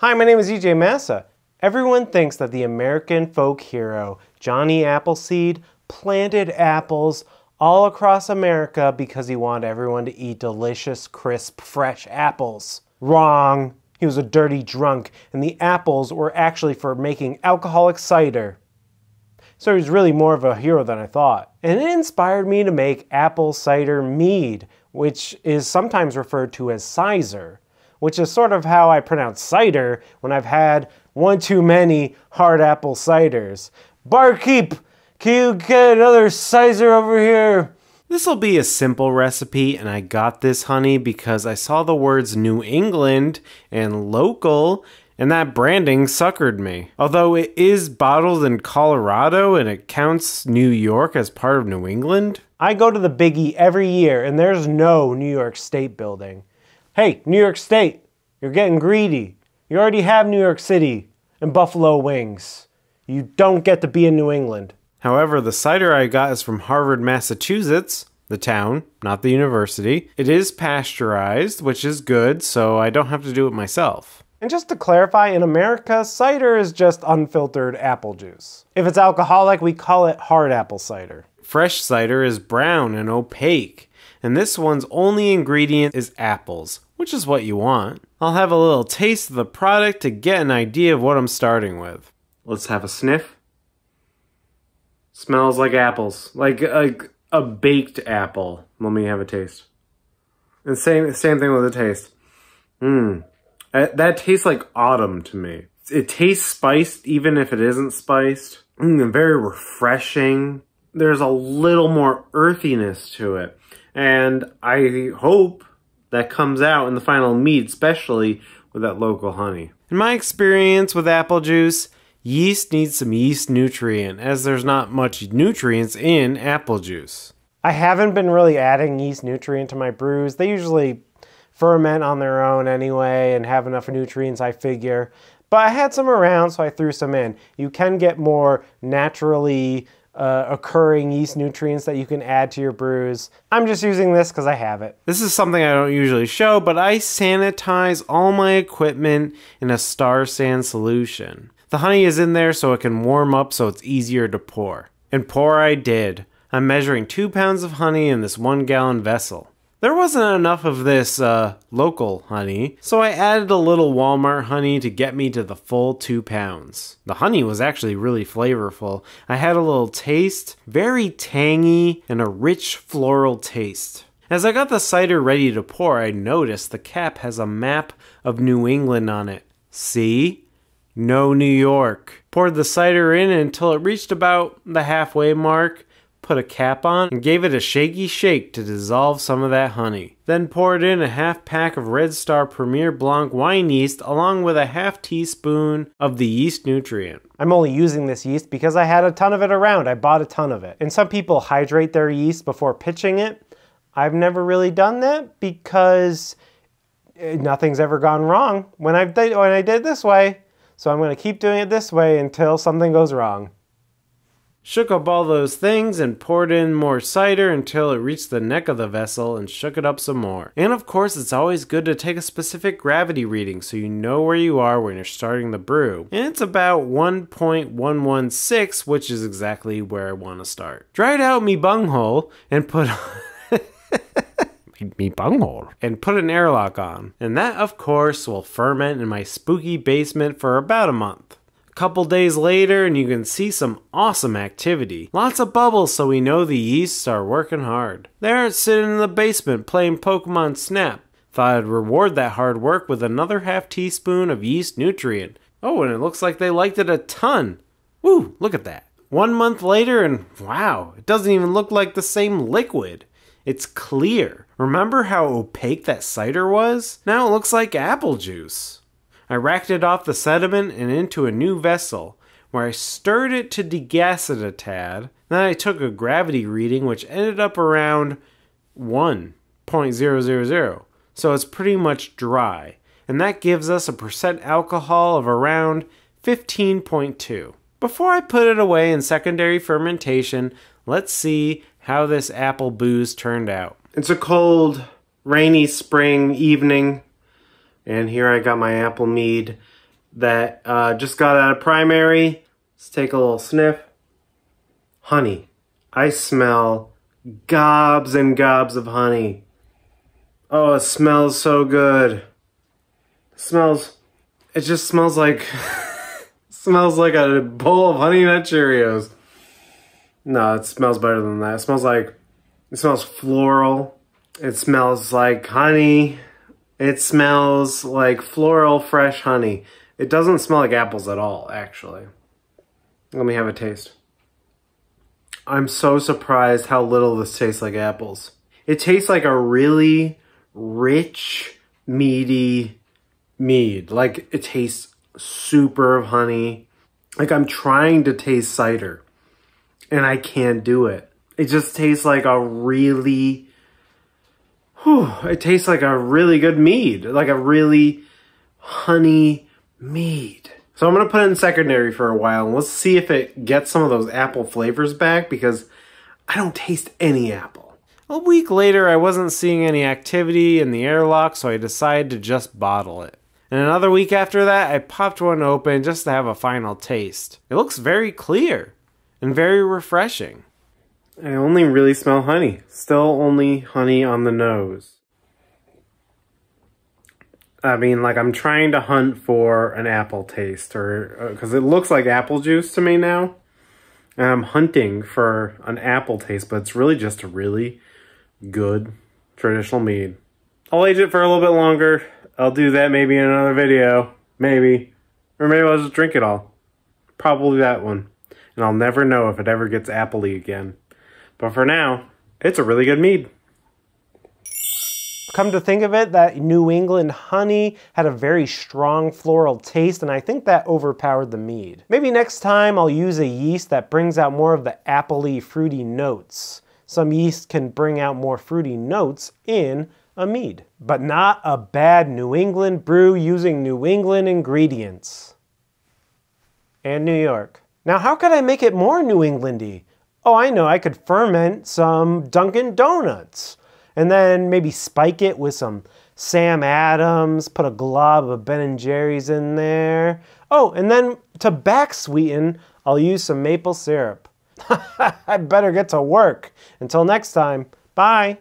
Hi, my name is EJ Massa. Everyone thinks that the American folk hero, Johnny Appleseed, planted apples all across America because he wanted everyone to eat delicious, crisp, fresh apples. Wrong. He was a dirty drunk, and the apples were actually for making alcoholic cider. So he's really more of a hero than I thought. And it inspired me to make apple cider mead, which is sometimes referred to as Cyser, which is sort of how I pronounce cider when I've had one too many hard apple ciders. Barkeep, can you get another Cyser over here? This will be a simple recipe, and I got this honey because I saw the words New England and local, and that branding suckered me. Although it is bottled in Colorado and it counts New York as part of New England. I go to the Biggie every year, and there's no New York State building. Hey, New York State, you're getting greedy. You already have New York City and Buffalo Wings. You don't get to be in New England. However, the cider I got is from Harvard, Massachusetts, the town, not the university. It is pasteurized, which is good, so I don't have to do it myself. And just to clarify, in America, cider is just unfiltered apple juice. If it's alcoholic, we call it hard apple cider. Fresh cider is brown and opaque. And this one's only ingredient is apples, which is what you want. I'll have a little taste of the product to get an idea of what I'm starting with. Let's have a sniff. Smells like apples, like a baked apple. Let me have a taste. And same thing with the taste. That tastes like autumn to me. It tastes spiced even if it isn't spiced. Very refreshing. There's a little more earthiness to it. And I hope that comes out in the final mead, especially with that local honey. In my experience with apple juice, yeast needs some yeast nutrient, as there's not much nutrients in apple juice. I haven't been really adding yeast nutrient to my brews. They usually ferment on their own anyway and have enough nutrients, I figure. But I had some around, so I threw some in. You can get more naturally occurring yeast nutrients that you can add to your brews. I'm just using this because I have it. This is something I don't usually show, but I sanitize all my equipment in a Star San solution. The honey is in there so it can warm up so it's easier to pour. And pour I did. I'm measuring 2 pounds of honey in this 1-gallon vessel. There wasn't enough of this local honey, so I added a little Walmart honey to get me to the full 2 pounds. The honey was actually really flavorful. I had a little taste, very tangy, and a rich floral taste. As I got the cider ready to pour, I noticed the cap has a map of New England on it. See? No New York. Poured the cider in until it reached about the halfway mark, put a cap on, and gave it a shaky shake to dissolve some of that honey. Then poured in a half pack of Red Star Premier Blanc wine yeast along with a half teaspoon of the yeast nutrient. I'm only using this yeast because I had a ton of it around. I bought a ton of it. And some people hydrate their yeast before pitching it. I've never really done that because nothing's ever gone wrong when I did it this way. So I'm going to keep doing it this way until something goes wrong. Shook up all those things and poured in more cider until it reached the neck of the vessel and shook it up some more. And of course, it's always good to take a specific gravity reading so you know where you are when you're starting the brew. And it's about 1.116, which is exactly where I want to start. Dried out me bunghole and put me bunghole and put an airlock on. And that, of course, will ferment in my spooky basement for about a month. Couple days later and you can see some awesome activity. Lots of bubbles so we know the yeasts are working hard. They aren't sitting in the basement playing Pokemon Snap. Thought I'd reward that hard work with another half teaspoon of yeast nutrient. Oh, and it looks like they liked it a ton. Woo, look at that. 1 month later and wow, it doesn't even look like the same liquid. It's clear. Remember how opaque that cider was? Now it looks like apple juice. I racked it off the sediment and into a new vessel, where I stirred it to degas it a tad. Then I took a gravity reading, which ended up around 1.000. So it's pretty much dry. And that gives us a percent alcohol of around 15.2. Before I put it away in secondary fermentation, let's see how this apple booze turned out. It's a cold, rainy spring evening. And here I got my apple mead. that just got out of primary. Let's take a little sniff. Honey. I smell gobs and gobs of honey. Oh, it smells so good. It just smells like, smells like a bowl of Honey Nut Cheerios. No, it smells better than that. It smells floral. It smells like honey. It smells like floral, fresh honey. It doesn't smell like apples at all, actually. Let me have a taste. I'm so surprised how little this tastes like apples. It tastes like a really rich, meaty mead. Like, it tastes super of honey. Like, I'm trying to taste cider, and I can't do it. It just tastes like a really, it tastes like a really good mead. Like a really honey mead. So I'm going to put it in secondary for a while, and let's see if it gets some of those apple flavors back, because I don't taste any apple. A week later, I wasn't seeing any activity in the airlock, so I decided to just bottle it. And another week after that, I popped one open just to have a final taste. It looks very clear and very refreshing. I only really smell honey. Still only honey on the nose. I mean, like, I'm trying to hunt for an apple taste, or because it looks like apple juice to me now. And I'm hunting for an apple taste, but it's really just a really good traditional mead. I'll age it for a little bit longer. I'll do that maybe in another video. Maybe. Or maybe I'll just drink it all. Probably that one. And I'll never know if it ever gets appley again. But for now, it's a really good mead. Come to think of it, that New England honey had a very strong floral taste, and I think that overpowered the mead. Maybe next time I'll use a yeast that brings out more of the appley, fruity notes. Some yeast can bring out more fruity notes in a mead, but not a bad New England brew using New England ingredients. And New York. Now, how could I make it more New Englandy? Oh, I know, I could ferment some Dunkin' Donuts. And then maybe spike it with some Sam Adams, put a glob of Ben & Jerry's in there. Oh, and then to back sweeten, I'll use some maple syrup. I better get to work. Until next time, bye.